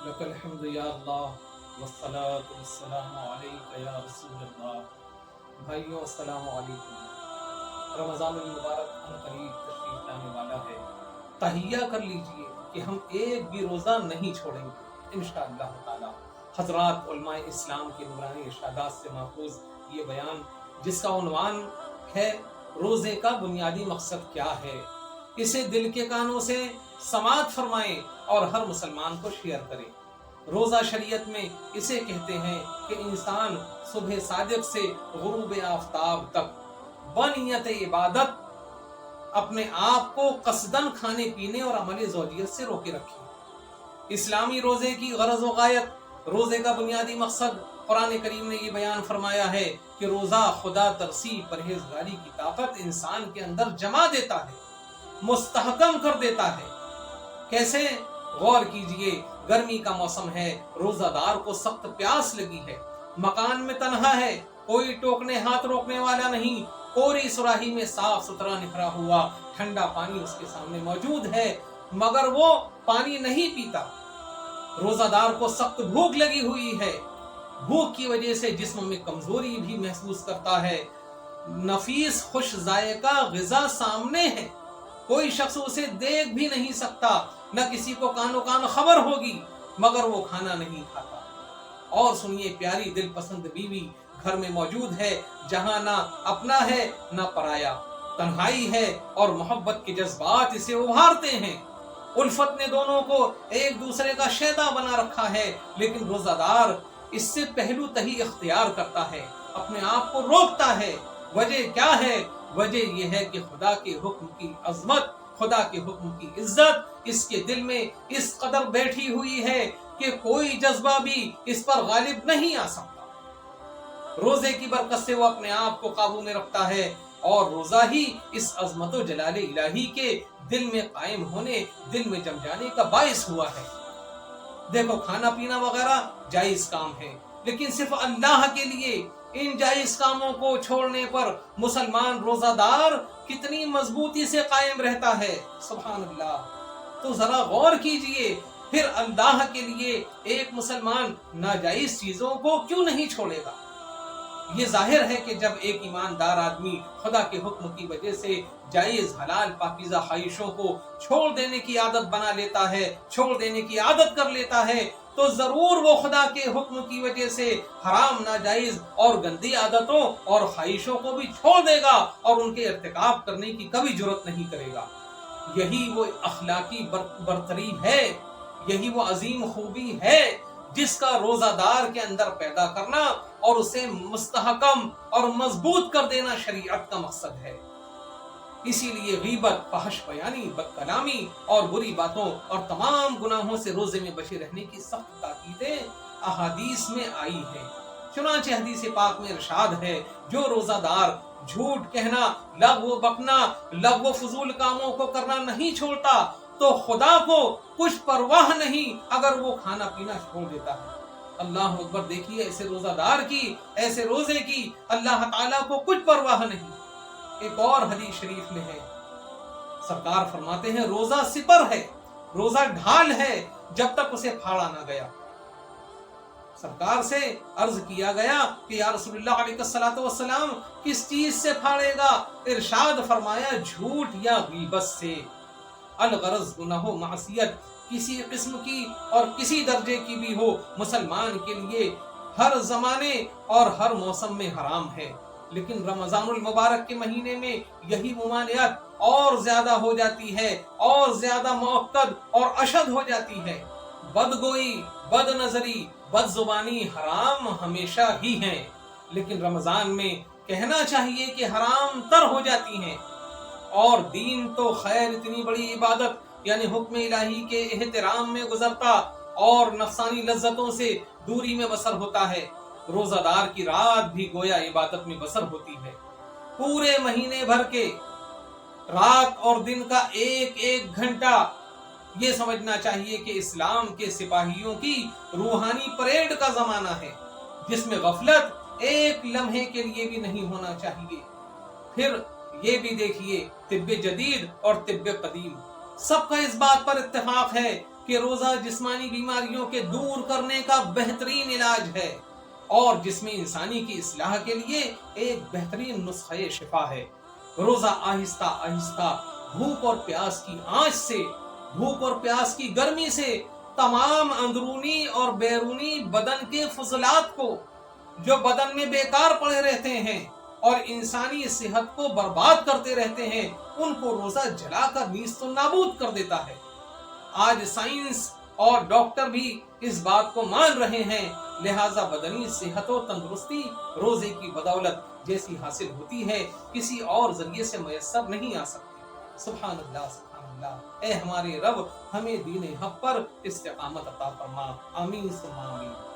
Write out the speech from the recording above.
लकल हम्दु या अल्लाह वस्सलातु वस्सलामु अलैका या रसूल अल्लाह। भाइयों अस्सलामु अलैकुम। रमज़ानुल मुबारक अनकरीब तशरीफ लाने वाला है। तहिया कर लीजिए कि हम एक भी रोज़ा नहीं छोड़ेंगे इंशाअल्लाह ताला। हज़रात उलमाए इस्लाम की नूरानी इरशादात से महफूज ये बयान, जिसका उन्वान है रोज़े का बुनियादी मकसद क्या है, इसे दिल के कानों से समाअत फरमाएं और हर मुसलमान को शेयर करें। रोज़ा शरीयत में इसे कहते हैं कि इंसान सुबह सादिक से गुरूब आफ्ताब तक बनियत इबादत अपने आप को कसदन खाने पीने और अमल ज़ौजियत से रोके रखे। इस्लामी रोज़े की गरज व गायत, रोज़े का बुनियादी मकसद, कुरान करीम ने ये बयान फरमाया है कि रोज़ा खुदा तरसी परहेजगारी की ताकत इंसान के अंदर जमा देता है, मुस्तहकम कर देता है। कैसे? गौर कीजिए, गर्मी का मौसम है, रोजादार को सख्त प्यास लगी है, मकान में तन्हा है, कोई टोकने हाथ रोकने वाला नहीं, कोरी सुराही में साफ सुथरा निखरा हुआ ठंडा पानी उसके सामने मौजूद है, मगर वो पानी नहीं पीता। रोजादार को सख्त भूख लगी हुई है, भूख की वजह से जिस्म में कमजोरी भी महसूस करता है। नफीस खुश जायका ग़िज़ा सामने है, कोई शख्स उसे देख भी नहीं सकता, न किसी को कानो कान खबर होगी, मगर वो खाना नहीं खाता। और सुनिए, प्यारी दिल पसंद बीवी घर में मौजूद है, जहां ना अपना है ना पराया, तन्हाई है और मोहब्बत के जज्बात इसे उभारते हैं। उल्फत ने दोनों को एक दूसरे का शैदा बना रखा है, लेकिन रोजादार इससे पहलू तही इख्तियार करता है, अपने आप को रोकता है। वजह क्या है? वजह यह है कि खुदा के हुक्म की अजमत, खुदा के हुक्म की इज्जत इसके दिल में इस कदर बैठी हुई है कि कोई जज्बा भी इस पर गालिब नहीं आ सकता। रोजे की बरकत से वो अपने आप को काबू में रखता है और रोजा ही इस अजमत व जलाले इलाही के दिल में कायम होने, दिल में जम जाने का बाइस हुआ है। देखो, खाना पीना वगैरह जायज काम है, लेकिन सिर्फ अल्लाह के लिए इन जायज कामों को छोड़ने पर मुसलमान रोजादार कितनी मजबूती से कायम रहता है। सुभान अल्लाह। तो जरा गौर कीजिए, फिर अल्लाह के लिए एक मुसलमान नाजायज चीजों को क्यों नहीं छोड़ेगा? ये जाहिर है कि जब एक ईमानदार आदमी खुदा के हुक्म की वजह से जायज हलाल पाकीज़ा ख्वाहिशों को छोड़ देने की आदत बना लेता है, छोड़ देने की आदत कर लेता है, तो जरूर वो खुदा के हुक्म की वजह से हराम, नाजायज और गंदी आदतों और ख्वाहिशों को भी छोड़ देगा और उनके इर्तिकाब करने की कभी जुर्रत नहीं करेगा। यही वो अखलाकी बरतरी है, यही वो अजीम खूबी है जिसका रोजादार के अंदर पैदा करना और उसे मुस्तहकम और मजबूत कर देना शरीयत का मकसद है। इसीलिए गीबत, फहश बयानी, बदकलामी और बुरी बातों और तमाम गुनाहों से रोजे में बचे रहने की सख्त ताकीदें अहादीस में आई है। चुनांचे हदीस पाक में इरशाद है, जो रोजादार झूठ कहना, लग़्व बकना, लग़्व फजूल कामों को करना नहीं छोड़ता, तो खुदा को कुछ परवाह नहीं अगर वो खाना पीना छोड़ देता है। अल्लाह अकबर। देखिए, ऐसे रोजादार की, ऐसे रोजे की अल्लाह ताला को कुछ परवाह नहीं। एक और हदीस शरीफ में है, सरकार फरमाते हैं, रोजा सिपर है, रोजा ढाल है, जब तक उसे फाड़ा ना गया। सरकार से अर्ज किया गया कि या रसूलुल्लाह अलैहिस्सलातु वस्सलाम, किस चीज से फाड़ेगा? इरशाद फरमाया, झूठ या गीबत से। अलगरज गुनाह मासियत किसी किस्म की और किसी दर्जे की भी हो, मुसलमान के लिए हर जमाने और हर मौसम में हराम है, लेकिन रमजानुल मुबारक के महीने में यही मुमानियत और ज्यादा हो जाती है, और ज्यादा मुअक्कद और अशद हो जाती है। बदगोई, बदनजरी, बदजुबानी हराम हमेशा ही है, लेकिन रमजान में कहना चाहिए कि हराम तर हो जाती हैं। और दीन तो खैर इतनी बड़ी इबादत यानी हुक्म इलाही के एहतराम में गुजरता और नफसानी लज्जतों से दूरी में बसर होता है। रोजादार की रात भी गोया इबादत में बसर होती है। पूरे महीने भर के रात और दिन का एक एक घंटा ये समझना चाहिए कि इस्लाम के सिपाहियों की रूहानी परेड का जमाना है, जिसमें गफलत एक लम्हे के लिए भी नहीं होना चाहिए। फिर ये भी देखिए, तिब्बे जदीद और तिब्बे कदीम सबका इस बात पर इत्तेफाक है کہ روزہ جسمانی بیماریوں کے دور کرنے کا بہترین علاج ہے اور جسمی انسانی کی اصلاح کے لیے ایک بہترین نسخہ شفا ہے۔ روزہ آہستہ آہستہ بھوک اور پیاس کی آنچ سے، بھوک اور پیاس کی گرمی سے تمام اندرونی اور بیرونی بدن کے فضلات کو جو بدن میں بیکار پڑے رہتے ہیں اور انسانی صحت کو برباد کرتے رہتے ہیں، ان کو روزہ جلا کر نیست و نابود کر دیتا ہے۔ آج سائنس اور ڈاکٹر بھی اس بات کو مان رہے ہیں، لہٰذا بدنی صحت و تندرستی روزے کی بدولت جیسی حاصل ہوتی ہے کسی اور ذریعے سے میسر نہیں آ سکتی۔ سبحان اللہ سبحان اللہ، اے ہمارے رب ہمیں دین حق پر استقامت عطا فرما، آمین ثم آمین۔